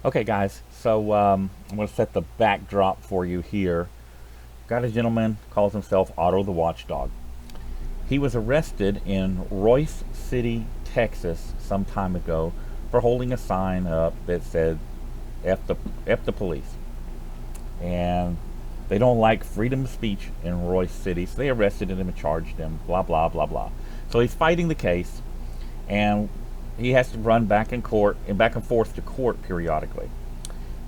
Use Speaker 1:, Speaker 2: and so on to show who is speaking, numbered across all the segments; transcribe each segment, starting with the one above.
Speaker 1: Okay, guys, so I'm going to set the backdrop for you here. Got a gentleman, calls himself Otto the Watchdog. He was arrested in Royce City, Texas, some time ago for holding a sign up that said F the, F the police. And they don't like freedom of speech in Royce City, so they arrested him and charged him, blah, blah, blah, blah. So he's fighting the case, and he has to run back in court and back and forth to court periodically.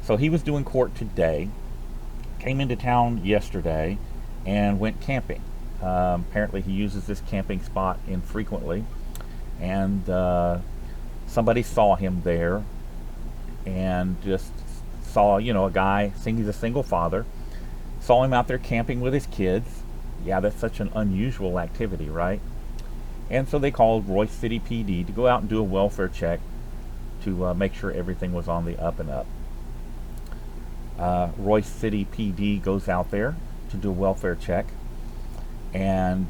Speaker 1: So he was doing court today, came into town yesterday, and went camping. Apparently, he uses this camping spot infrequently, and somebody saw him there and just saw, a guy, saying he's a single father, saw him out there camping with his kids. Yeah, that's such an unusual activity, right? And so they called Royce City PD to go out and do a welfare check to make sure everything was on the up and up. Royce City PD goes out there to do a welfare check, and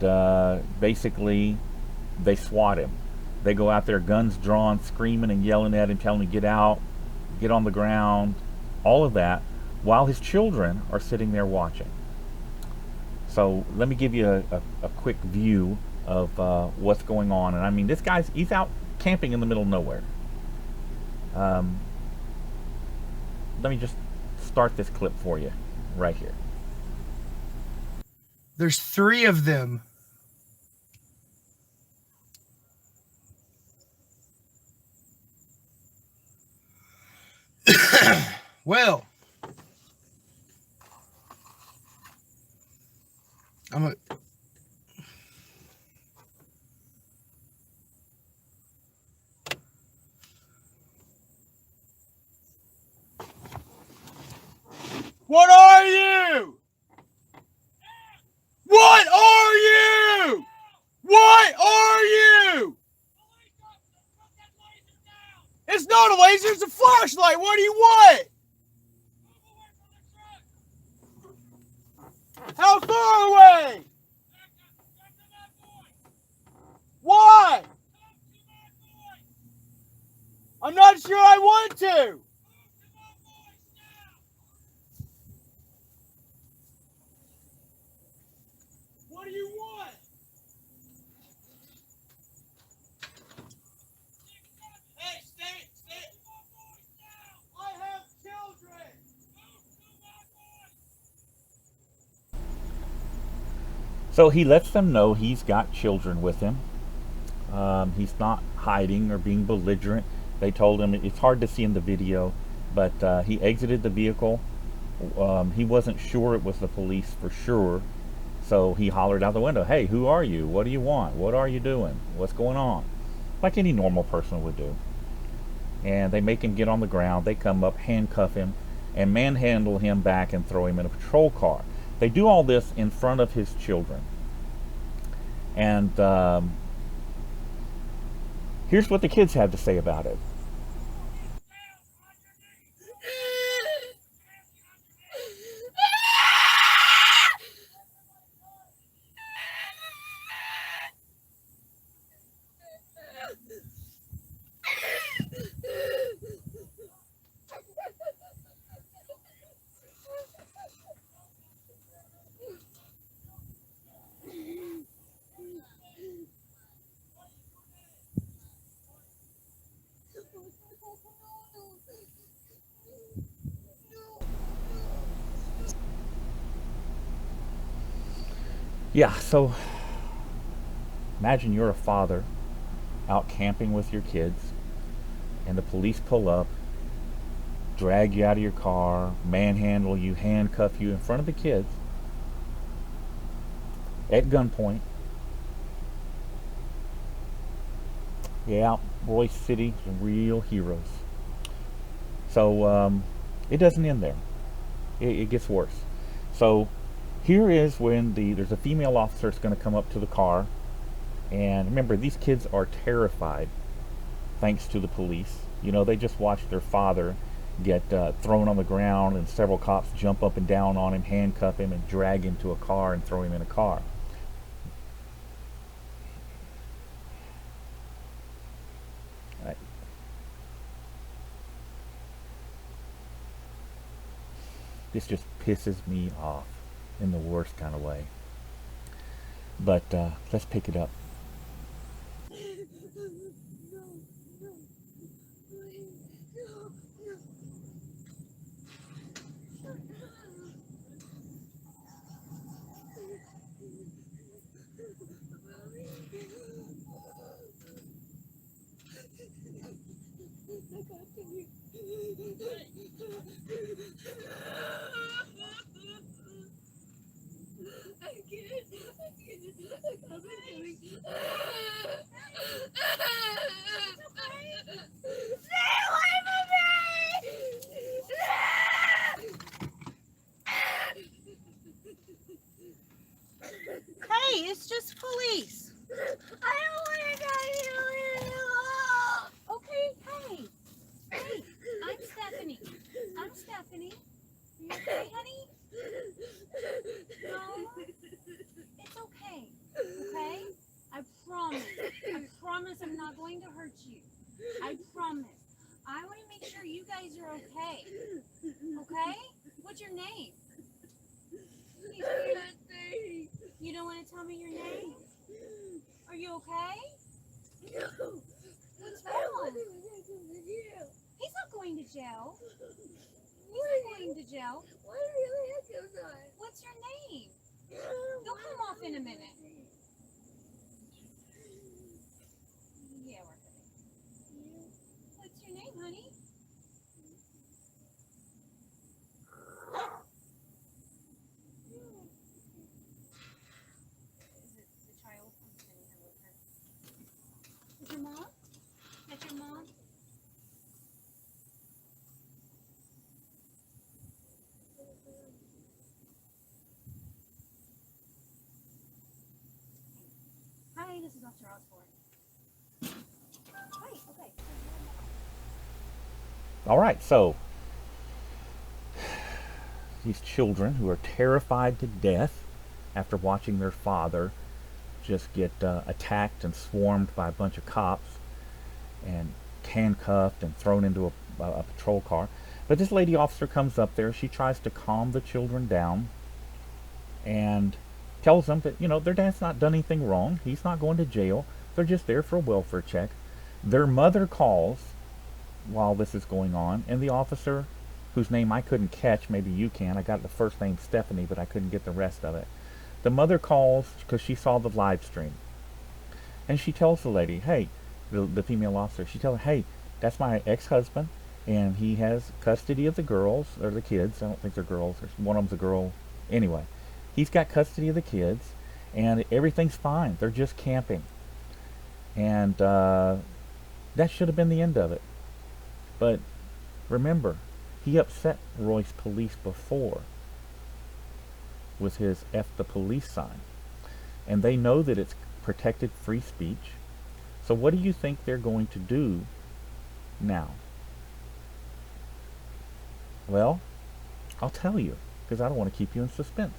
Speaker 1: basically they SWAT him. They go out there, guns drawn, screaming and yelling at him, telling him to get out, get on the ground, all of that, while his children are sitting there watching. So let me give you a quick view of what's going on. And I mean, he's out camping in the middle of nowhere. Um, Let me just start this clip for you right here.
Speaker 2: There's three of them. Well, I'm a. What are you? What are you? What are you? It's not a laser, it's a flashlight. What do you want? How far away? Why? I'm not sure I want to. What do you want? Hey, stay. I have children.
Speaker 1: So he lets them know he's got children with him. He's not hiding or being belligerent. They told him it's hard to see in the video, but he exited the vehicle. He wasn't sure it was the police for sure, so he hollered out the window, "Hey, who are you? What do you want? What are you doing? What's going on?" Like any normal person would do. And they make him get on the ground. They come up, handcuff him, and manhandle him back and throw him in a patrol car. They do all this in front of his children. And here's what the kids had to say about it. Yeah, so imagine you're a father out camping with your kids, and the police pull up, drag you out of your car, manhandle you, handcuff you in front of the kids at gunpoint. Yeah, Royce City, real heroes. So it doesn't end there. It gets worse. So here is when there's a female officer that's going to come up to the car, and remember, these kids are terrified thanks to the police. They just watched their father get thrown on the ground, and several cops jump up and down on him, handcuff him, and drag him to a car and throw him in a car. Right. This just pisses me off in the worst kind of way. But let's pick it up.
Speaker 3: Hey, it's just police. I don't want to go here. Okay, hey. Hey, I'm Stephanie. I'm Stephanie. Are you okay, honey? No? It's okay. Okay? I promise. I promise I'm not going to hurt you. I promise. I want to make sure you guys are okay. Okay? What's your name? You don't want to tell me your name? Are you okay? No. What's wrong? He's not going to jail. He's not going to jail. What's your name? They'll come off in a minute. Yeah, we're good. What's your name, honey? Is it the child? I'm sitting here with her. Is your mom? That's your mom? Hi, this is Dr. Osborne. Hi, okay.
Speaker 1: All right, so these children who are terrified to death after watching their father just get attacked and swarmed by a bunch of cops and handcuffed and thrown into a patrol car. But this lady officer comes up there. She tries to calm the children down and tells them that, you know, their dad's not done anything wrong. He's not going to jail. They're just there for a welfare check. Their mother calls while this is going on, and the officer, whose name I couldn't catch, maybe you can. I got the first name Stephanie, but I couldn't get the rest of it. The mother calls because she saw the live stream. And she tells the lady, hey, the female officer, she tells her, hey, that's my ex-husband, and he has custody of the girls, or the kids. I don't think they're girls. One of them's a girl. Anyway, he's got custody of the kids, and everything's fine. They're just camping. And that should have been the end of it. But remember, he upset Royce police before with his F the police sign. And they know that it's protected free speech. So what do you think they're going to do now? Well, I'll tell you, because I don't want to keep you in suspense.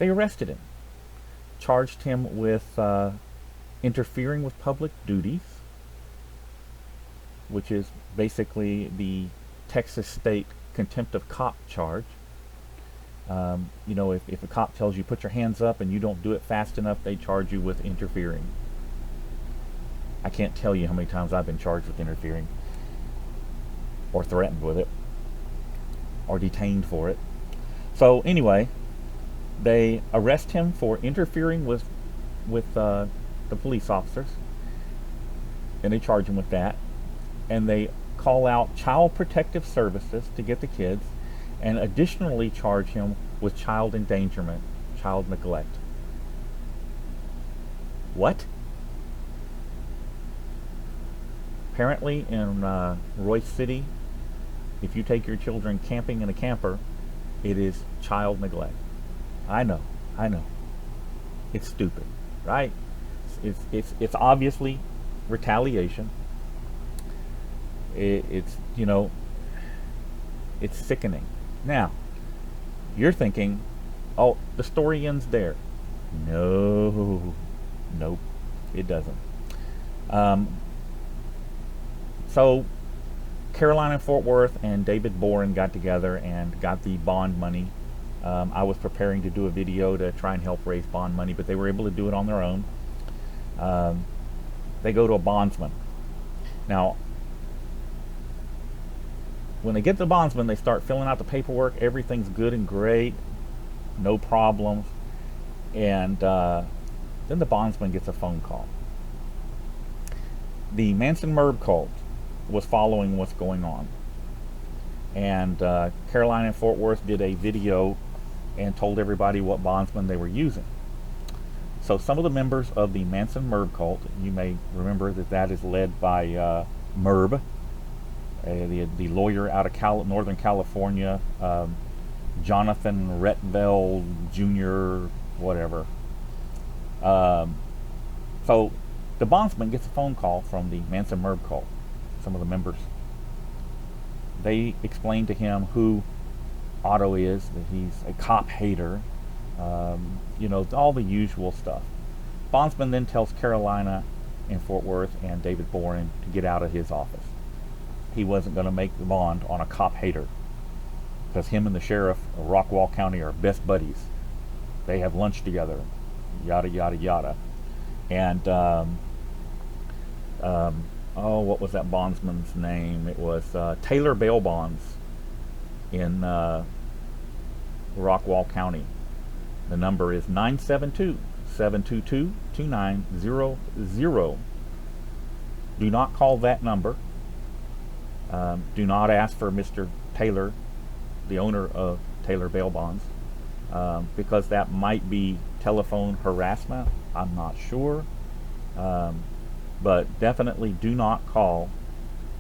Speaker 1: They arrested him, charged him with interfering with public duties, which is basically the Texas state contempt of cop charge. You know, if a cop tells you put your hands up and you don't do it fast enough, they charge you with interfering. I can't tell you how many times I've been charged with interfering, or threatened with it, or detained for it. So anyway, they arrest him for interfering with the police officers, and they charge him with that. And they call out Child Protective Services to get the kids, and additionally charge him with child endangerment, child neglect. What? Apparently in Royce City, if you take your children camping in a camper, it is child neglect. I know. It's stupid, right? It's obviously retaliation. It's, you know, it's sickening. Now, you're thinking, oh, the story ends there. No, nope, it doesn't. So Caroline in Fort Worth and David Boren got together and got the bond money. I was preparing to do a video to try and help raise bond money, but they were able to do it on their own. They go to a bondsman. Now, when they get to the bondsman, they start filling out the paperwork. Everything's good and great, no problems. And then the bondsman gets a phone call. The Manson Merb cult was following what's going on. And Caroline in Fort Worth did a video and told everybody what bondsman they were using. So some of the members of the Manson Merb cult, you may remember that is led by Merb, the lawyer out of Northern California, Jonathan Rietveld Jr., whatever. So the bondsman gets a phone call from the Manson Merb cult, some of the members. They explain to him who Otto is, that he's a cop hater, you know, all the usual stuff. Bondsman then tells Carolina in Fort Worth and David Boren to get out of his office. He wasn't going to make the bond on a cop hater, because him and the sheriff of Rockwall County are best buddies. They have lunch together, yada yada yada. And oh, what was that bondsman's name? It was Taylor Bail Bonds in Rockwall County. The number is 972-722-2900. Do not call that number. Do not ask for Mr. Taylor, the owner of Taylor Bail Bonds, because that might be telephone harassment. I'm not sure. But definitely do not call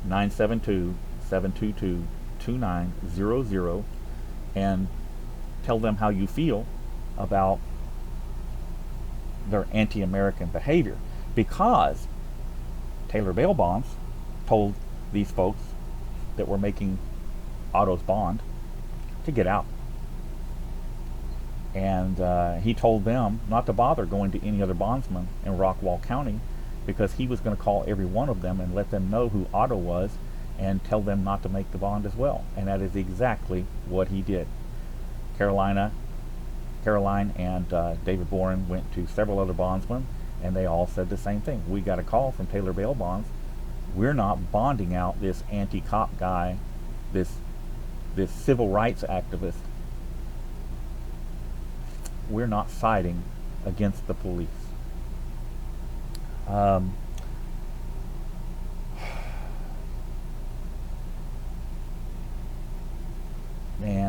Speaker 1: 972-722-2900 and tell them how you feel about their anti-American behavior, because Taylor Bail Bonds told these folks that were making Otto's bond to get out. And he told them not to bother going to any other bondsman in Rockwall County, because he was going to call every one of them and let them know who Otto was and tell them not to make the bond as well. And that is exactly what he did. Caroline and David Boren went to several other bondsmen, and they all said the same thing. We got a call from Taylor Bail Bonds. We're not bonding out this anti-cop guy, this civil rights activist. We're not siding against the police. Man,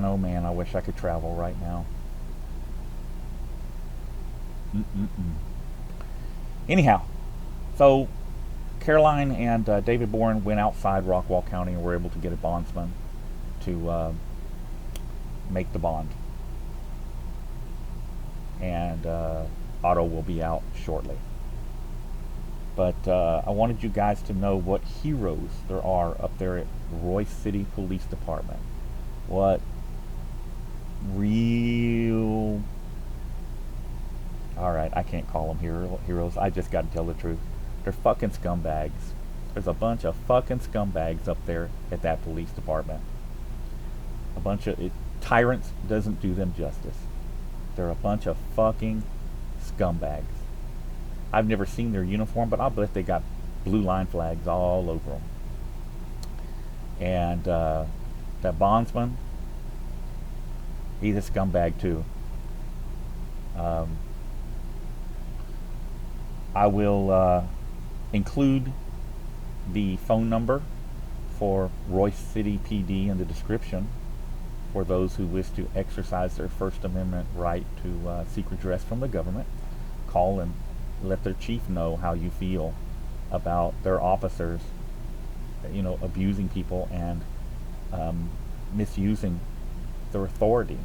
Speaker 1: oh man, I wish I could travel right now. Anyhow, so Caroline and David Boren went outside Rockwall County and were able to get a bondsman to make the bond. And Otto will be out shortly. But I wanted you guys to know what heroes there are up there at Royce City Police Department. What real... Alright, I can't call them heroes. I just got to tell the truth. They're fucking scumbags. There's a bunch of fucking scumbags up there at that police department. A bunch of... Tyrants doesn't do them justice. They're a bunch of fucking scumbags. I've never seen their uniform, but I'll bet they got blue line flags all over them. And that bondsman, he's a scumbag too. I will include the phone number for Royce City PD in the description for those who wish to exercise their First Amendment right to seek redress from the government. Call and let their chief know how you feel about their officers, you know, abusing people and misusing their authority.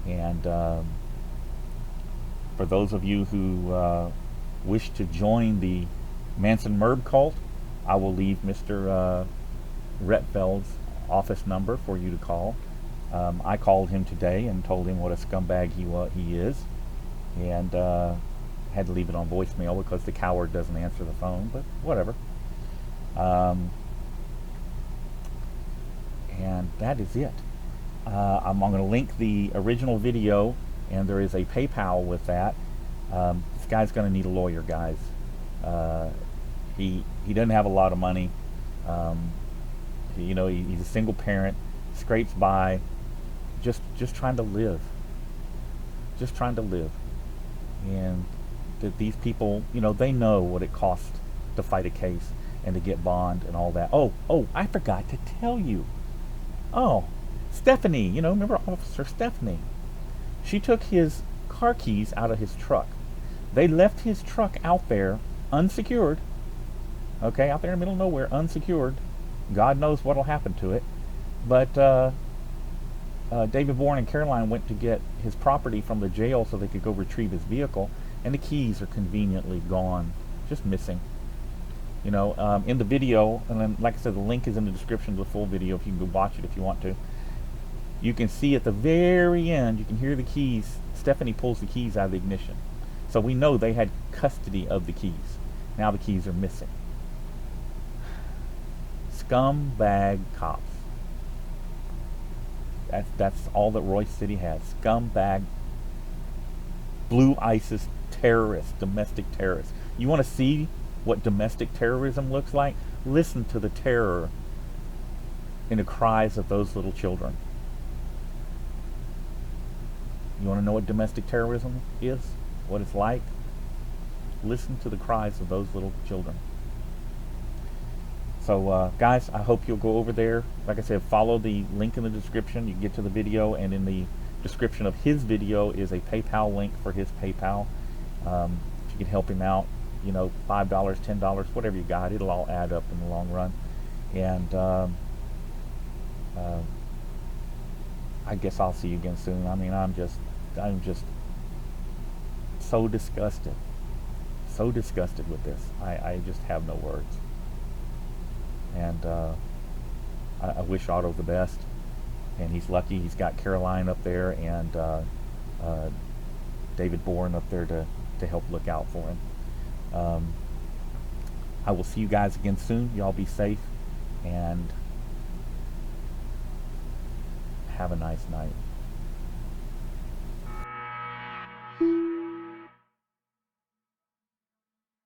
Speaker 1: And for those of you who wish to join the Manson Merb cult, I will leave Mr. Rietveld's office number for you to call. I called him today and told him what a scumbag he is, and had to leave it on voicemail because the coward doesn't answer the phone, but whatever. And that is it. I'm going to link the original video, and there is a PayPal with that. This guy's going to need a lawyer, guys. He doesn't have a lot of money. He's a single parent, scrapes by, just trying to live. Just trying to live. And that these people, they know what it costs to fight a case and to get bond and all that. Oh, I forgot to tell you. Oh, Stephanie, remember Officer Stephanie? She took his car keys out of his truck. They left his truck out there unsecured. Okay, out there in the middle of nowhere, unsecured. God knows what'll happen to it. But David Bourne and Caroline went to get his property from the jail so they could go retrieve his vehicle, and the keys are conveniently gone, just missing. In the video, and then, like I said, the link is in the description of the full video if you can go watch it if you want to. You can see at the very end, you can hear the keys. Stephanie pulls the keys out of the ignition. So we know they had custody of the keys. Now the keys are missing. Scumbag cops. That's all that Royce City has. Scumbag, blue ISIS terrorists, domestic terrorists. You want to see what domestic terrorism looks like? Listen to the terror in the cries of those little children. You want to know what domestic terrorism is? What it's like? Listen to the cries of those little children. So guys, I hope you'll go over there. Like I said, follow the link in the description. You can get to the video, and in the description of his video is a PayPal link for his PayPal. If you can help him out, $5, $10, whatever you got, it'll all add up in the long run. And I guess I'll see you again soon. I mean, I'm just so disgusted with this. I just have no words. And I wish Otto the best, and he's lucky he's got Caroline up there and David Bourne up there to help look out for him. I will see you guys again soon. Y'all be safe and have a nice night.